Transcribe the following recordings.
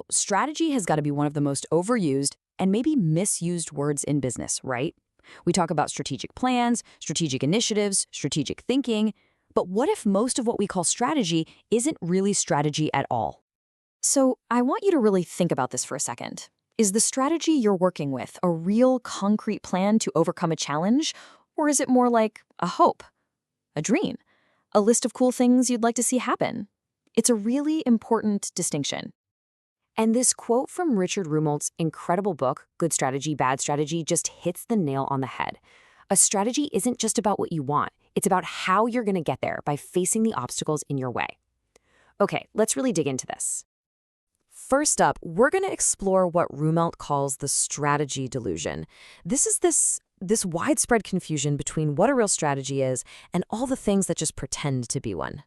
Strategy has got to be one of the most overused and maybe misused words in business, right? We talk about strategic plans, strategic initiatives, strategic thinking, but what if most of what we call strategy isn't really strategy at all? So I want you to really think about this for a second. Is the strategy you're working with a real concrete plan to overcome a challenge, or is it more like a hope, a dream, a list of cool things you'd like to see happen? It's a really important distinction. And this quote from Richard Rumelt's incredible book, Good Strategy, Bad Strategy, just hits the nail on the head. A strategy isn't just about what you want. It's about how you're going to get there by facing the obstacles in your way. Okay, let's really dig into this. First up, we're going to explore what Rumelt calls the strategy delusion. This is this widespread confusion between what a real strategy is and all the things that just pretend to be one.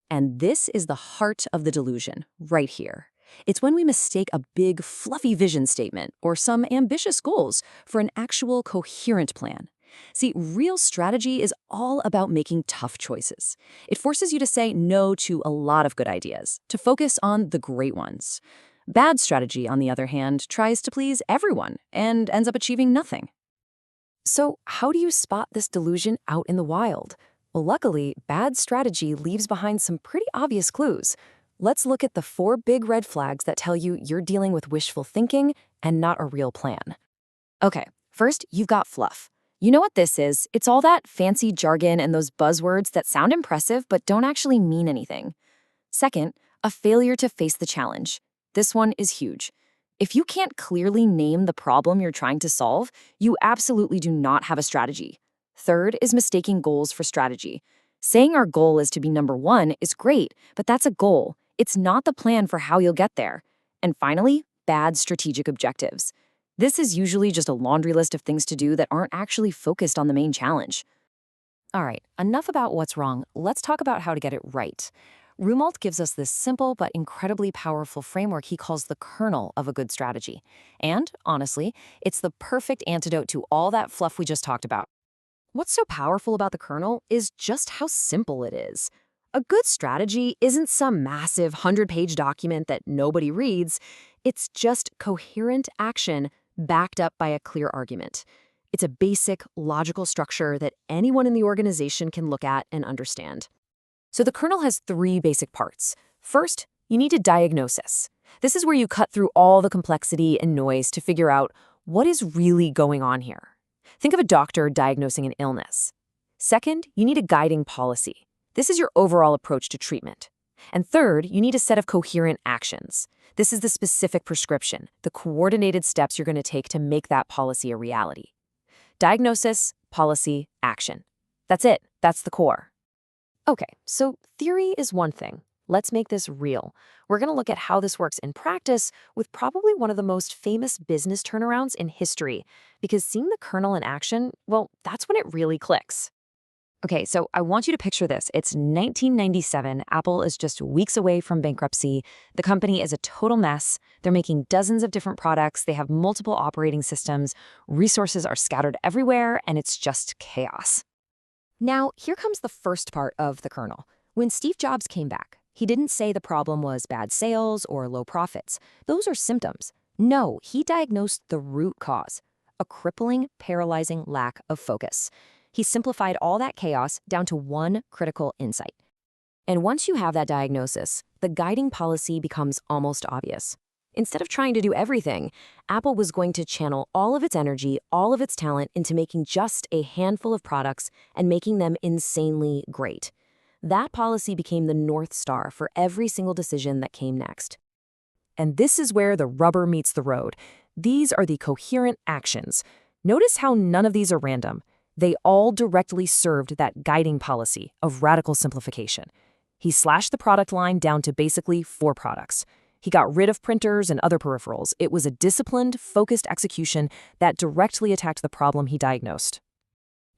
And this is the heart of the delusion, right here. It's when we mistake a big, fluffy vision statement or some ambitious goals for an actual coherent plan. See, real strategy is all about making tough choices. It forces you to say no to a lot of good ideas, to focus on the great ones. Bad strategy, on the other hand, tries to please everyone and ends up achieving nothing. So how do you spot this delusion out in the wild? Well, luckily, bad strategy leaves behind some pretty obvious clues. Let's look at the 4 big red flags that tell you you're dealing with wishful thinking and not a real plan. Okay, first, you've got fluff. You know what this is? It's all that fancy jargon and those buzzwords that sound impressive but don't actually mean anything. Second, a failure to face the challenge. This one is huge. If you can't clearly name the problem you're trying to solve, you absolutely do not have a strategy. Third is mistaking goals for strategy. Saying our goal is to be number 1 is great, but that's a goal. It's not the plan for how you'll get there. And finally, bad strategic objectives. This is usually just a laundry list of things to do that aren't actually focused on the main challenge. All right, enough about what's wrong. Let's talk about how to get it right. Rumelt gives us this simple but incredibly powerful framework he calls the kernel of a good strategy. And, honestly, it's the perfect antidote to all that fluff we just talked about. What's so powerful about the kernel is just how simple it is. A good strategy isn't some massive 100-page document that nobody reads. It's just coherent action backed up by a clear argument. It's a basic, logical structure that anyone in the organization can look at and understand. So the kernel has 3 basic parts. First, you need a diagnosis. This is where you cut through all the complexity and noise to figure out what is really going on here. Think of a doctor diagnosing an illness. Second, you need a guiding policy. This is your overall approach to treatment. And third, you need a set of coherent actions. This is the specific prescription, the coordinated steps you're going to take to make that policy a reality. Diagnosis, policy, action. That's it. That's the core. Okay, so theory is one thing. Let's make this real. We're going to look at how this works in practice with probably one of the most famous business turnarounds in history, because seeing the kernel in action, well, that's when it really clicks. Okay, so I want you to picture this. It's 1997. Apple is just weeks away from bankruptcy. The company is a total mess. They're making dozens of different products. They have multiple operating systems. Resources are scattered everywhere, and it's just chaos. Now, here comes the first part of the kernel. When Steve Jobs came back, he didn't say the problem was bad sales or low profits. Those are symptoms. No, he diagnosed the root cause, a crippling, paralyzing lack of focus. He simplified all that chaos down to one critical insight. And once you have that diagnosis, the guiding policy becomes almost obvious. Instead of trying to do everything, Apple was going to channel all of its energy, all of its talent into making just a handful of products and making them insanely great. That policy became the North Star for every single decision that came next. And this is where the rubber meets the road. These are the coherent actions. Notice how none of these are random. They all directly served that guiding policy of radical simplification. He slashed the product line down to basically 4 products. He got rid of printers and other peripherals. It was a disciplined, focused execution that directly attacked the problem he diagnosed.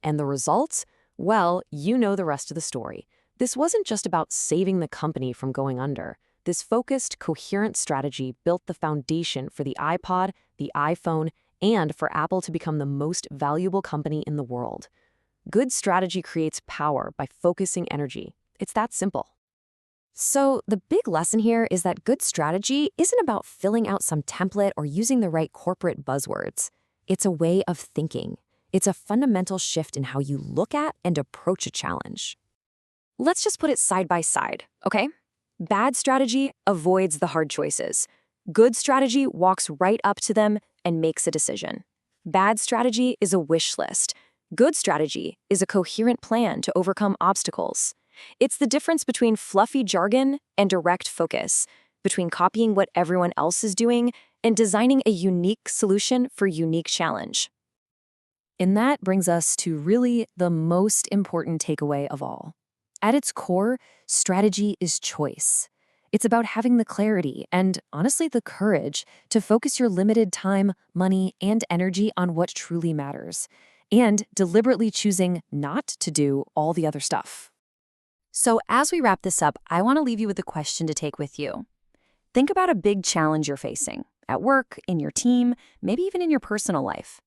And the results? Well, you know the rest of the story. This wasn't just about saving the company from going under. This focused, coherent strategy built the foundation for the iPod, the iPhone, and for Apple to become the most valuable company in the world. Good strategy creates power by focusing energy. It's that simple. So, the big lesson here is that good strategy isn't about filling out some template or using the right corporate buzzwords. It's a way of thinking. It's a fundamental shift in how you look at and approach a challenge. Let's just put it side by side, okay? Bad strategy avoids the hard choices. Good strategy walks right up to them and makes a decision. Bad strategy is a wish list. Good strategy is a coherent plan to overcome obstacles. It's the difference between fluffy jargon and direct focus, between copying what everyone else is doing and designing a unique solution for a unique challenge. And that brings us to really the most important takeaway of all. At its core, strategy is choice. It's about having the clarity and, honestly, the courage to focus your limited time, money, and energy on what truly matters, and deliberately choosing not to do all the other stuff. So as we wrap this up, I want to leave you with a question to take with you. Think about a big challenge you're facing at work, in your team, maybe even in your personal life.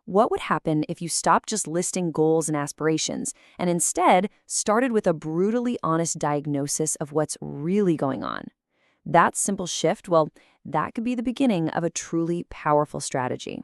What would happen if you stopped just listing goals and aspirations and instead started with a brutally honest diagnosis of what's really going on? That simple shift, well, that could be the beginning of a truly powerful strategy.